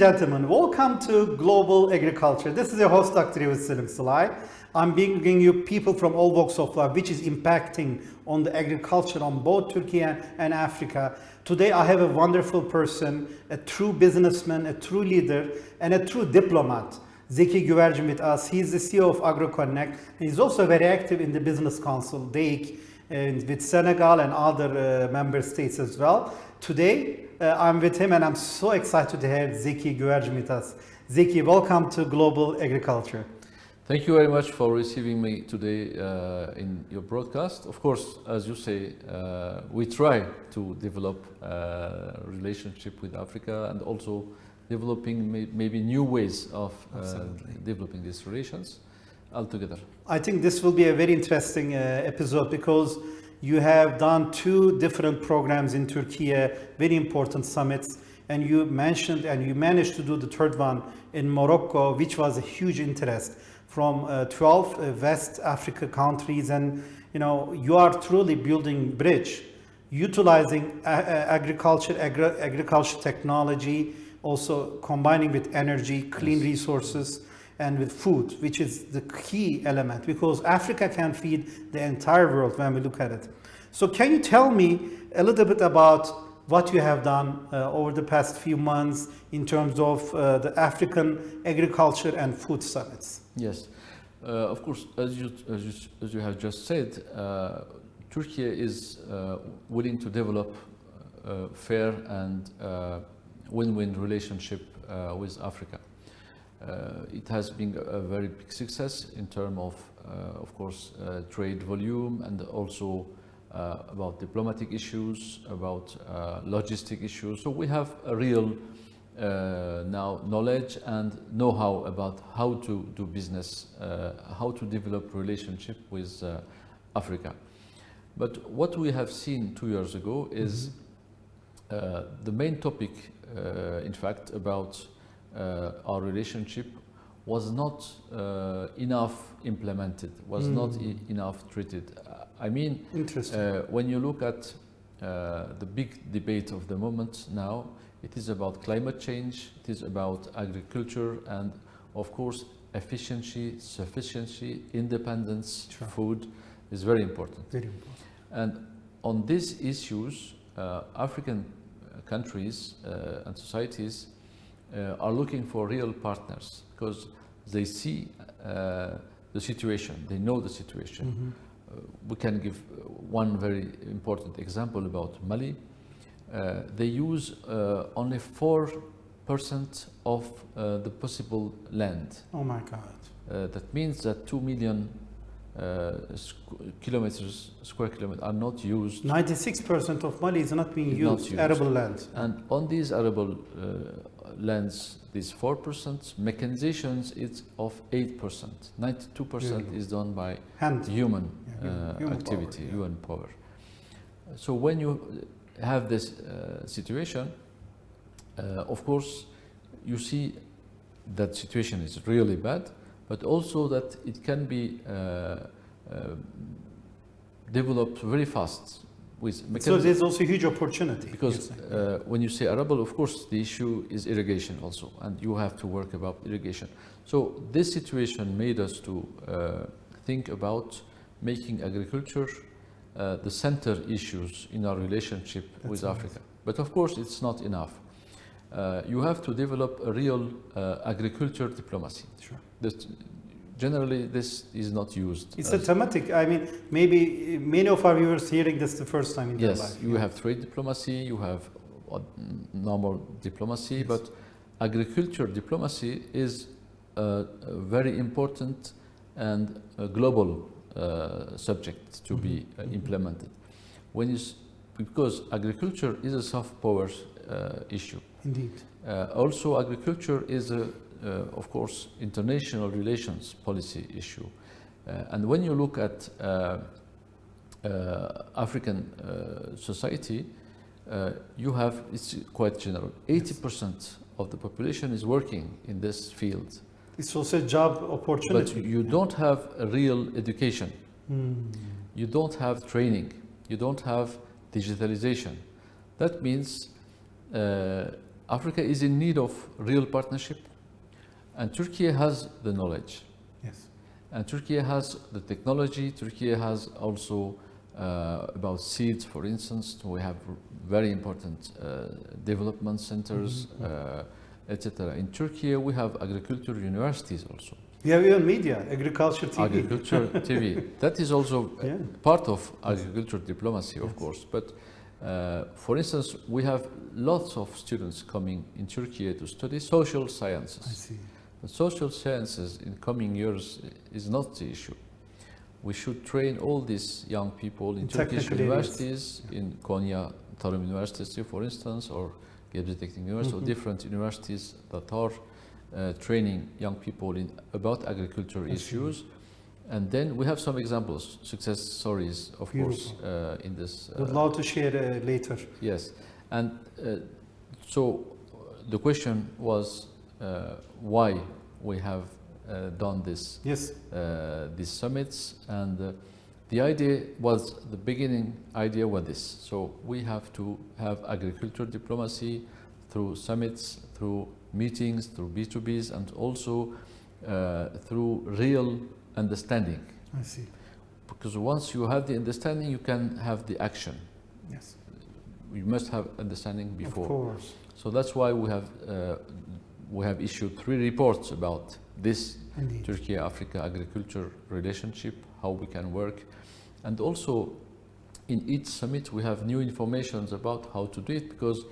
gentlemen, welcome to Global Agriculture. This is your host, Dr. Yavuz Selim Sılay. I'm bringing you people from all walks of life, which is impacting on the agriculture on both Turkey and Africa. Today, I have a wonderful person, a true businessman, a true leader, and a true diplomat. Zeki Güvercin with us. He's the CEO of AgroConnect. He's also very active in the Business Council, DEIC, with Senegal and other member states as well. Today, I'm with him and I'm so excited to have Zeki Güvercin with us. Zeki, welcome to Global Agriculture. Thank you very much for receiving me today in your broadcast. Of course, as you say, we try to develop a relationship with Africa and also developing maybe new ways of developing these relations altogether. I think this will be a very interesting episode because you have done two different programs in Turkey, very important summits, and you mentioned and you managed to do the third one in Morocco, which was a huge interest from 12 West Africa countries. And you are truly building bridge, utilizing agriculture technology, also combining with energy, clean resources, and with food, which is the key element, because Africa can feed the entire world when we look at it. So can you tell me a little bit about what you have done over the past few months in terms of the African agriculture and food summits? Yes, of course, as you have just said, Turkey is willing to develop a fair and win-win relationship with Africa. It has been a very big success in terms of course, trade volume and also about diplomatic issues, about logistic issues. So we have a real now knowledge and know-how about how to do business, how to develop relationship with Africa. But what we have seen 2 years ago is the main topic, in fact, about our relationship was not enough implemented, was not enough treated. I mean, when you look at the big debate of the moment now, it is about climate change, it is about agriculture, and of course, efficiency, sufficiency, independence, food is very important. Very important. And on these issues, African countries and societies are looking for real partners because they see the situation, they know the situation. We can give one very important example about Mali. They use only 4% of the possible land. Oh my God. That means that 2 million square kilometers are not used. 96% of Mali is not being used, arable land. And on these arable lands, this 4%, mechanizations is of 8%. 92% is done by human activity, human power. So when you have this situation, of course, you see that situation is really bad, but also that it can be developed very fast. So there's also a huge opportunity. Because when you say arable, of course, the issue is irrigation also, and you have to work about irrigation. So this situation made us to think about making agriculture the center issues in our relationship with Africa. But of course, it's not enough. You have to develop a real agriculture diplomacy. Sure. Generally, this is not used. It's a thematic. I mean, maybe many of our viewers hearing this the first time in their life. Yes, you have trade diplomacy, you have normal diplomacy, but agriculture diplomacy is a very important and a global subject to be implemented. Because agriculture is a soft power issue. Indeed. Also, agriculture is a of course, international relations policy issue. And when you look at African society, it's quite general. 80% of the population is working in this field. It's also a job opportunity. But you don't have a real education. You don't have training. You don't have digitalization. That means Africa is in need of real partnership, and Turkey has the knowledge. Yes. And Turkey has the technology. Turkey has also about seeds, for instance. We have very important development centers, etc. In Turkey, we have agriculture universities also. We have even media, agriculture TV. Agriculture TV. That is also part of agriculture diplomacy, of course. But for instance, we have lots of students coming in Turkey to study social sciences. I see. But social sciences in coming years is not the issue. We should train all these young people in Turkish universities, in Konya Tarım University, for instance, or Gebze Teknik University, or different universities that are training young people about agriculture issues. And then we have some examples, success stories, of course, in this. Would love to share later. Yes. And so the question was why we have done this, these summits, and the idea was, the beginning idea was this. So we have to have agriculture diplomacy through summits, through meetings, through B2Bs, and also through real understanding. I see. Because once you have the understanding, you can have the action. Yes. You must have understanding before. Of course. So that's why we have issued 3 reports about this Turkey-Africa agriculture relationship, how we can work. And also in each summit we have new information about how to do it, because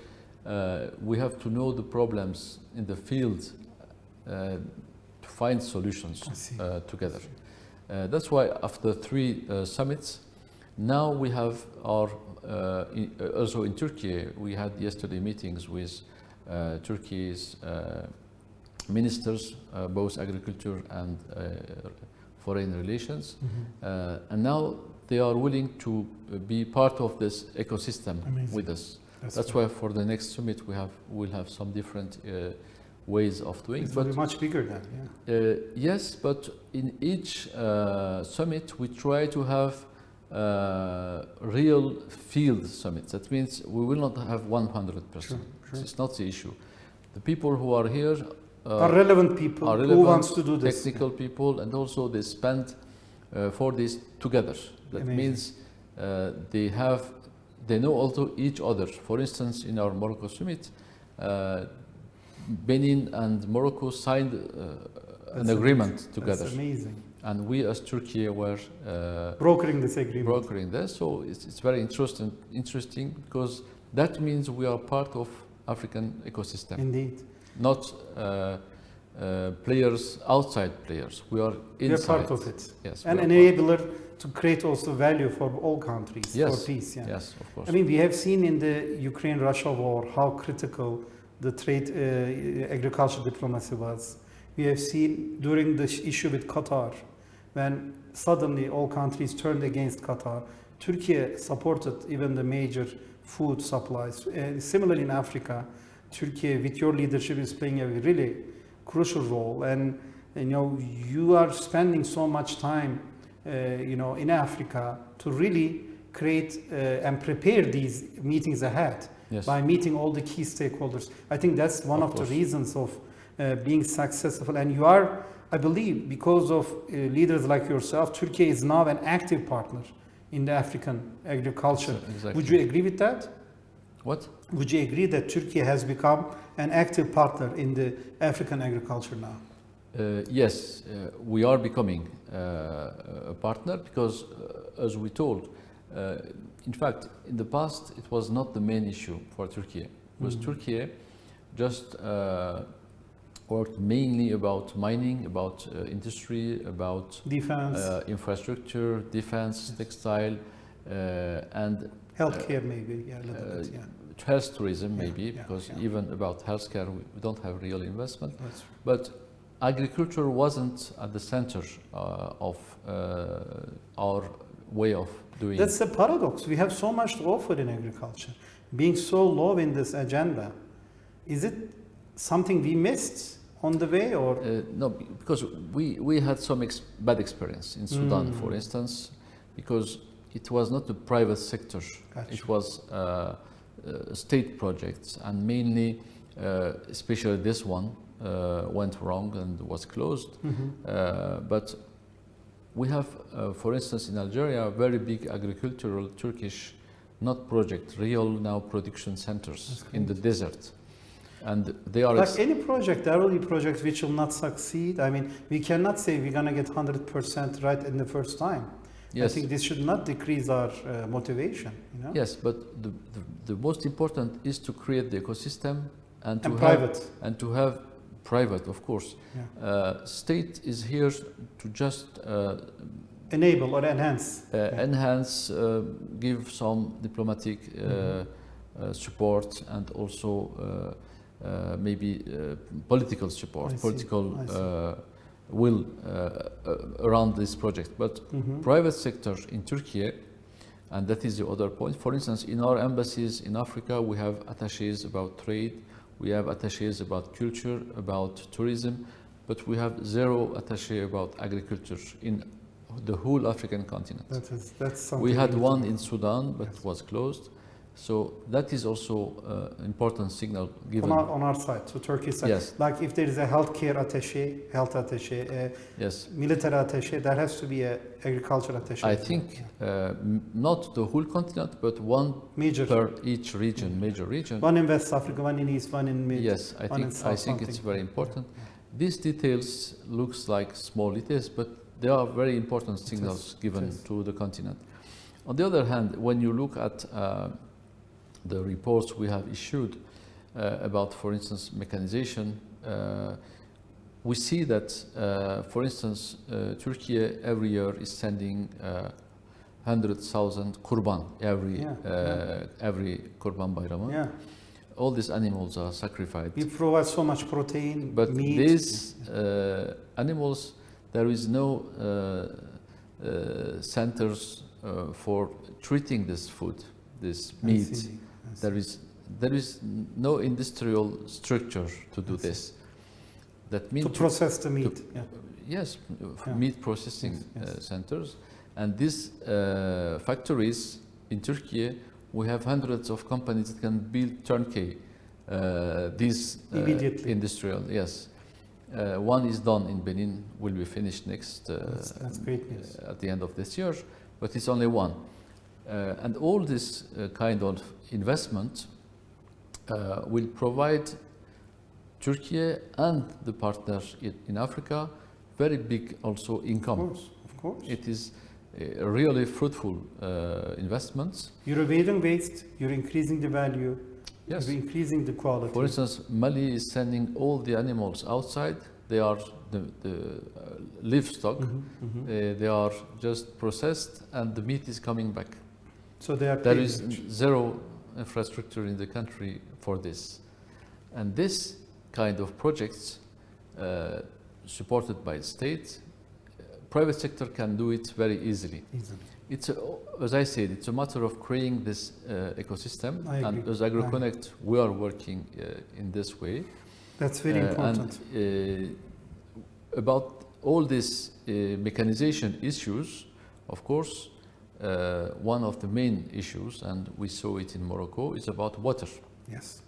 we have to know the problems in the field to find solutions together. That's why after 3 summits, now we have our, also in Turkey, we had yesterday meetings with Turkey's ministers, both agriculture and foreign relations, and now they are willing to be part of this ecosystem with us. That's why for the next summit we'll have some different ways of doing. It will be much bigger then. Yes, but in each summit we try to have real field summits. That means we will not have 100%. Sure. It's not the issue. The people who are here are relevant people who wants to do this. Technical people, and also they spend for this together. That means they know also each other. For instance, in our Morocco summit, Benin and Morocco signed an agreement together. That's amazing. And we as Turkey were brokering this agreement. Brokering this, so it's very interesting because that means we are part of African ecosystem. Indeed. Not players, outside players. We are inside. We are part of it. Yes. An enabler to create also value for all countries, for peace. Yeah. Yes, of course. I mean, we have seen in the Ukraine-Russia war how critical the trade agriculture diplomacy was. We have seen during the issue with Qatar, when suddenly all countries turned against Qatar, Turkey supported even the major food supplies. Similarly in Africa, Turkey, with your leadership, is playing a really crucial role. And you are spending so much time, in Africa to really create and prepare these meetings ahead by meeting all the key stakeholders. I think that's one of the reasons of being successful. And you are, I believe, because of leaders like yourself, Turkey is now an active partner in the African agriculture. Exactly. Would you agree with that? What? Would you agree that Turkey has become an active partner in the African agriculture now? Yes, we are becoming a partner because, as we told, in fact, in the past it was not the main issue for Turkey. Because Turkey just worked mainly about mining, about industry, about defense, infrastructure, defense, textile, and healthcare maybe, a little bit, health tourism maybe, because even about healthcare we don't have real investment. But agriculture wasn't at the center of our way of doing. That's the paradox. We have so much to offer in agriculture, being so low in this agenda. Is it something we missed on the way, or? No, because we had some bad experience in Sudan, for instance, because it was not the private sector. It was state projects, and mainly especially this one went wrong and was closed. But we have, for instance, in Algeria, a very big agricultural Turkish, not project, real now production centers in the desert. And they are like any project, there will be projects which will not succeed. I mean, we cannot say we're going to get 100% right in the first time. Yes. I think this should not decrease our motivation. You know? Yes, but the most important is to create the ecosystem and to have private, of course. Yeah. State is here to just enable or enhance. Enhance, give some diplomatic support, and also maybe political support, political will around this project. But private sector in Turkey, and that is the other point. For instance, in our embassies in Africa, we have attaches about trade, we have attaches about culture, about tourism, but we have zero attaché about agriculture in the whole African continent. That's something we had one in Sudan, but it was closed. So that is also an important signal given on our side, so Turkey side. Yes. Like if there is a healthcare attaché, health attaché, yes, military attaché, there has to be a agriculture attaché. I think not the whole continent, but one major per each region, major region. One in West Africa, one in East, one in Mid. Yes, I think it's very important. Yeah. These details looks like small details, but they are very important signals given to the continent. On the other hand, when you look at the reports we have issued about, for instance, mechanization, we see that, for instance, Turkey every year is sending 100,000 kurban every Kurban Bayramı. Yeah. All these animals are sacrificed. We provide so much protein, but meat. These animals, there is no centers for treating this food, this meat. There is no industrial structure to do this. That means to process the meat. Yes, meat processing centers, and these factories in Turkey. We have hundreds of companies that can build turnkey these industrial. Yes, one is done in Benin. Will be finished next. That's great news. At the end of this year, but it's only one. And all this kind of investment will provide Turkey and the partners in Africa very big also income. Of course. It is really fruitful investments. You're evading waste, you're increasing the value, yes, you're increasing the quality. For instance, Mali is sending all the animals outside. They are the livestock. They are just processed and the meat is coming back. So there is zero infrastructure in the country for this. And this kind of projects supported by the state, private sector can do it very easily. It's as I said, it's a matter of creating this ecosystem. And as AgroConnect, we are working in this way. That's very important. And about all these mechanization issues, of course, one of the main issues, and we saw it in Morocco, is about water. Yes.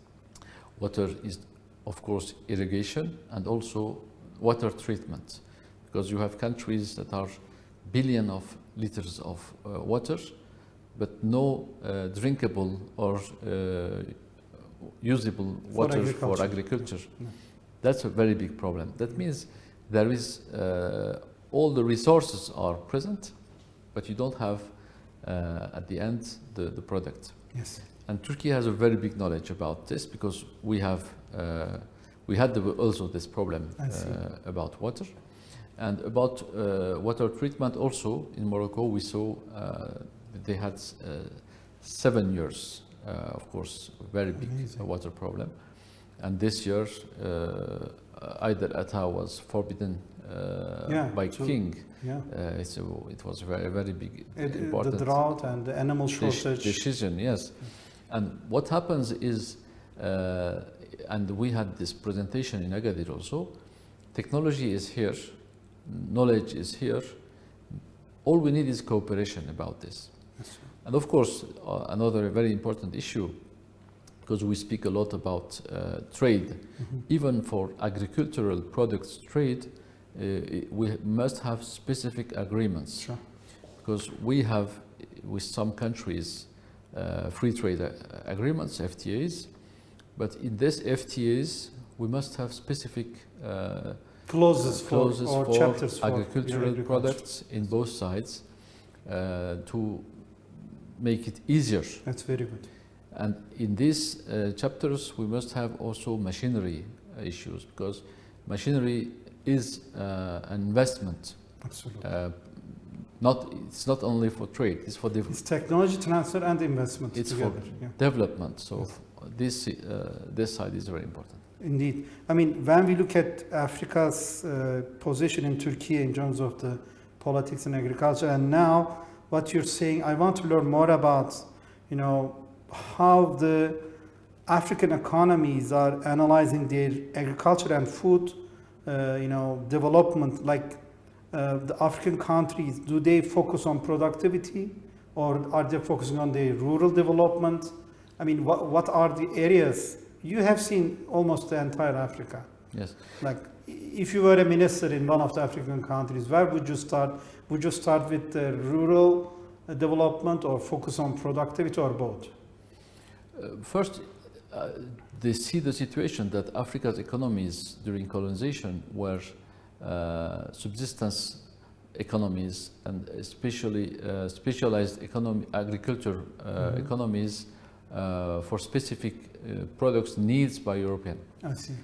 Water is, of course, irrigation and also water treatment. Because you have countries that are billions of liters of water, but no drinkable or usable water for agriculture. No. That's a very big problem. That means there is all the resources are present, but you don't have at the end the product. Yes. And Turkey has a very big knowledge about this because we had also this problem about water. And about water treatment also, in Morocco, we saw they had 7 years, of course, very big water problem. And this year, Eid al-Adha was forbidden by king. So it was very, very big, important. The drought and the animal shortage. Decision, yes. And what happens is, and we had this presentation in Agadir also, technology is here, knowledge is here. All we need is cooperation about this. Yes. And of course, another very important issue, because we speak a lot about trade. Even for agricultural products trade, we must have specific agreements. Sure. Because we have, with some countries, free trade agreements, FTAs, but in these FTAs, we must have specific clauses for chapters for agricultural products in both sides to make it easier. That's very good. And in these chapters, we must have also machinery issues, because machinery is an investment. Absolutely. It's not only for trade, it's for development. It's technology transfer and investment It's together. for development. So this side is very important. Indeed. I mean, when we look at Africa's position in Turkey in terms of the politics and agriculture, and now what you're saying, I want to learn more about, how the African economies are analyzing their agriculture and food, development. Like the African countries, do they focus on productivity, or are they focusing on the rural development? I mean, what are the areas? You have seen almost the entire Africa. Yes. Like, if you were a minister in one of the African countries, where would you start? Would you start with the rural development, or focus on productivity, or both? First, they see the situation that Africa's economies during colonization were subsistence economies, and especially specialized agriculture economies for specific products needs by European. I see.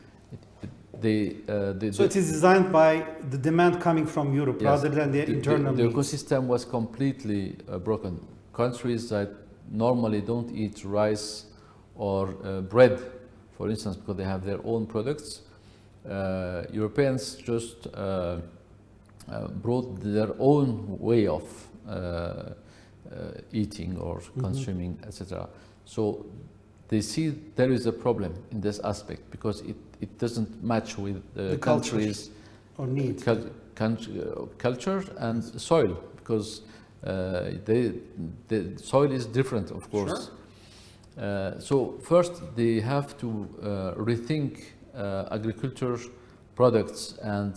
So it is designed by the demand coming from Europe, yes, rather than the internal The needs. ecosystem was completely broken. Countries that normally don't eat rice or bread, for instance, because they have their own products, Europeans just brought their own way of eating or consuming, etc. So they see there is a problem in this aspect, because it doesn't match with the countries' or need. Culture and soil, because the soil is different, of course. Sure. So first they have to rethink agriculture products and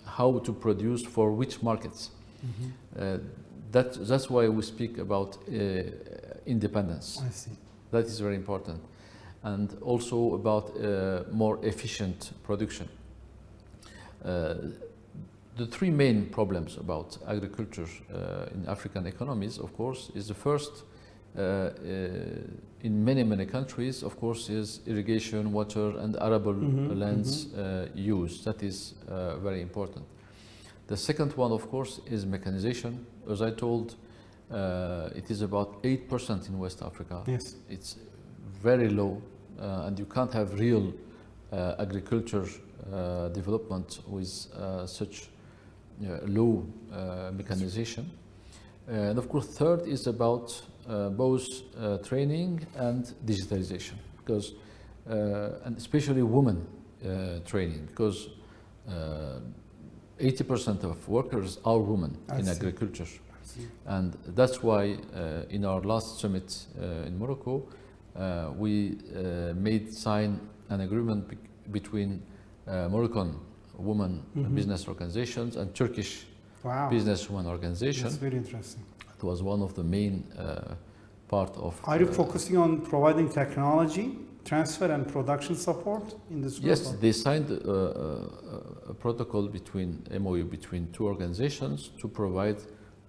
how to produce for which markets. That's why we speak about independence. I see. That is very important. And also about more efficient production. The three main problems about agriculture in African economies, of course, is the first, in many countries, of course, is irrigation, water, and arable lands use. That is very important. The second one, of course, is mechanization. As I told, it is about 8% in West Africa. Yes. It's very low, and you can't have real agriculture development with such low mechanization. And of course, third is about both training and digitalization, because and especially women training, because 80% of workers are women in agriculture. And that's why in our last summit in Morocco, we sign an agreement between Moroccan women business organizations and Turkish businesswomen organization. That's very interesting. It was one of the main part of... Are you focusing on providing technology, transfer and production support in this group? Yes, they signed a protocol MOU between two organizations to provide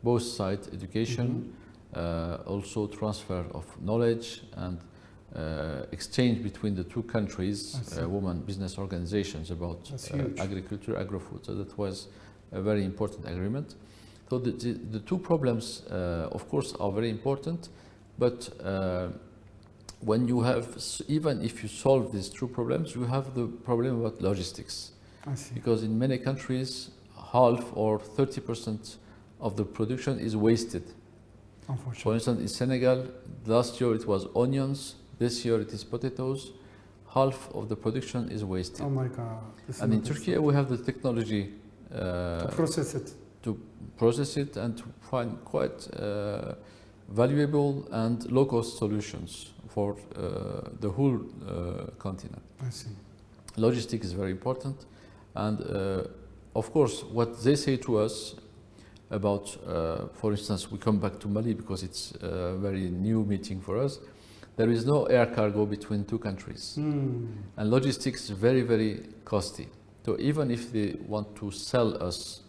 both sides education, also transfer of knowledge and exchange between the two countries, women business organizations about agriculture, agro-food. So that was a very important agreement. So the two problems, of course, are very important, but when you have, even if you solve these two problems, you have the problem about logistics. Because in many countries, half or 30% of the production is wasted. Unfortunately. For instance, in Senegal, last year it was onions, this year it is potatoes. Half of the production is wasted. Oh my God. And in Turkey, we have the technology to process it. To process it and to find quite valuable and low-cost solutions for the whole continent. I see. Logistics is very important, and of course, what they say to us about, for instance, we come back to Mali because it's a very new meeting for us. There is no air cargo between two countries, and logistics is very, very costly. So even if they want to sell us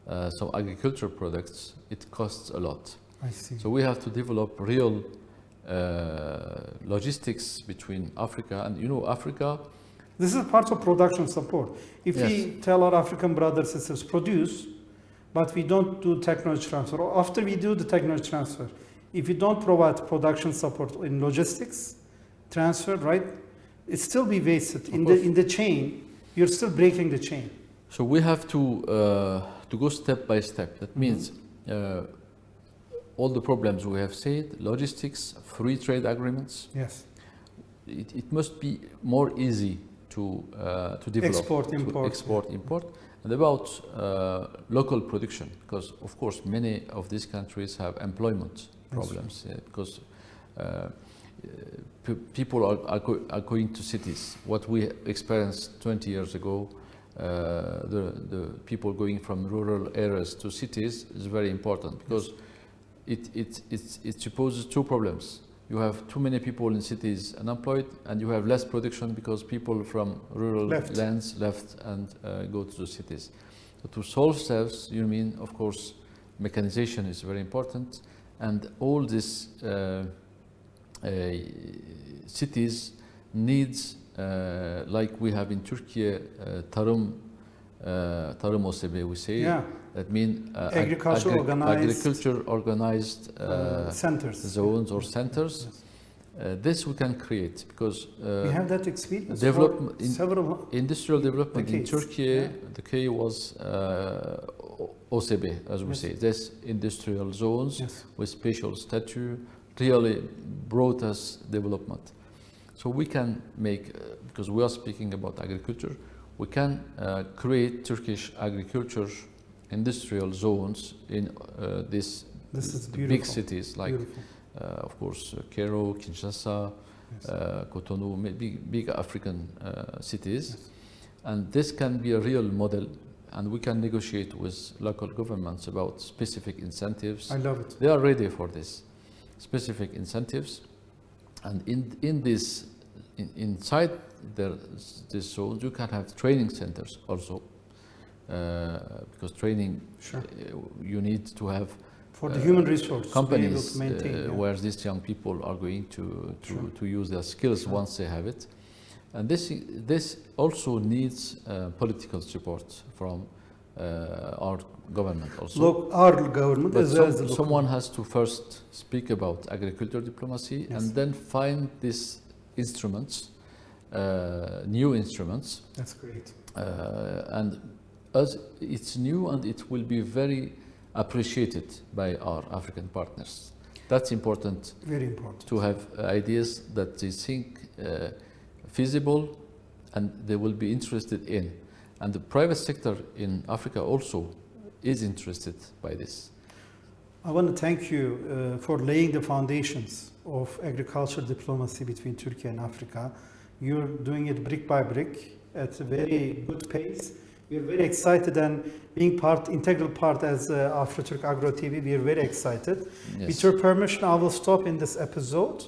some agriculture products, it costs a lot. I see. So we have to develop real logistics between Africa and, you know, Africa. This is part of production support. If Yes. we tell our African brothers and sisters produce, but we don't do technology transfer, or after we do the technology transfer, if you don't provide production support in logistics transfer, right, it still be wasted in the chain. You're still breaking the chain. So we have to go step by step. That means all the problems we have said, logistics, free trade agreements. Yes. It must be more easy to develop, Export, import, and about local production, because of course many of these countries have employment problems, because people are going to cities. What we experienced 20 years ago, the people going from rural areas to cities is very important, because it supposes two problems. You have too many people in cities unemployed, and you have less production because people from rural lands left and go to the cities. So to solve this, you mean, of course, mechanization is very important, and all these cities needs, like we have in Turkey, tarım OSB, we say. Yeah. That means agriculture organized centers, zones or centers. Yes. This we can create because we have that experience. Development Several industrial development decades. in Turkey. The key was OSB, as we say. This industrial zones with special statute really brought us development. So we can make, because we are speaking about agriculture, we can create Turkish agriculture industrial zones in these big cities like, of course, Cairo, Kinshasa, Cotonou, big African cities. And this can be a real model, and we can negotiate with local governments about specific incentives. I love it. They are ready for this, specific incentives. And inside these zones, you can have training centers also. Because training, you need to have for the human resource companies to be able to maintain, where these young people are going to use their skills once they have it, and this also needs political support from our government also. Look, our government, but as well as the someone has to first speak about agriculture diplomacy and then find these instruments, new instruments. That's great. And as it's new, and it will be very appreciated by our African partners. That's important. Very important. To have ideas that they think feasible and they will be interested in. And the private sector in Africa also is interested by this. I want to thank you for laying the foundations of agriculture diplomacy between Turkey and Africa. You're doing it brick by brick at a very good pace. We're very excited, and being integral part as Afro-Turk Agro TV, we are very excited. Yes. With your permission, I will stop in this episode,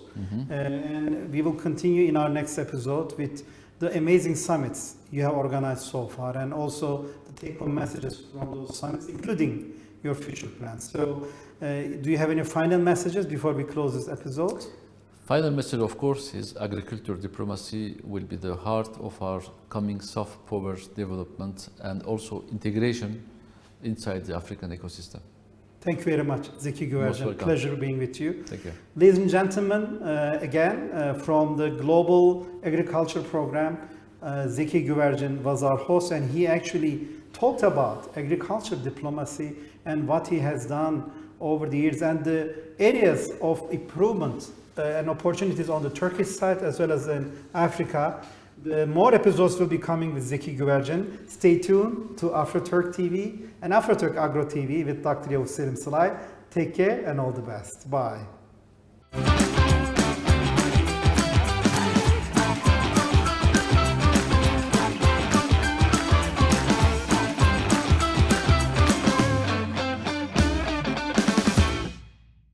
and we will continue in our next episode with the amazing summits you have organized so far, and also the take-home messages from those summits, including your future plans. So, do you have any final messages before we close this episode? Final message, of course, is agriculture diplomacy will be the heart of our coming soft power development and also integration inside the African ecosystem. Thank you very much, Zeki Güvercin. Pleasure being with you. Thank you. Ladies and gentlemen, again, from the Global Agriculture Program, Zeki Güvercin was our host, and he actually talked about agriculture diplomacy and what he has done over the years and the areas of improvement and opportunities on the Turkish side as well as in Africa. More episodes will be coming with Zeki Güvercin. Stay tuned to Afro-Turk TV and Afro-Turk Agro TV with Dr. Yavuz Selim Sılay. Take care and all the best. Bye.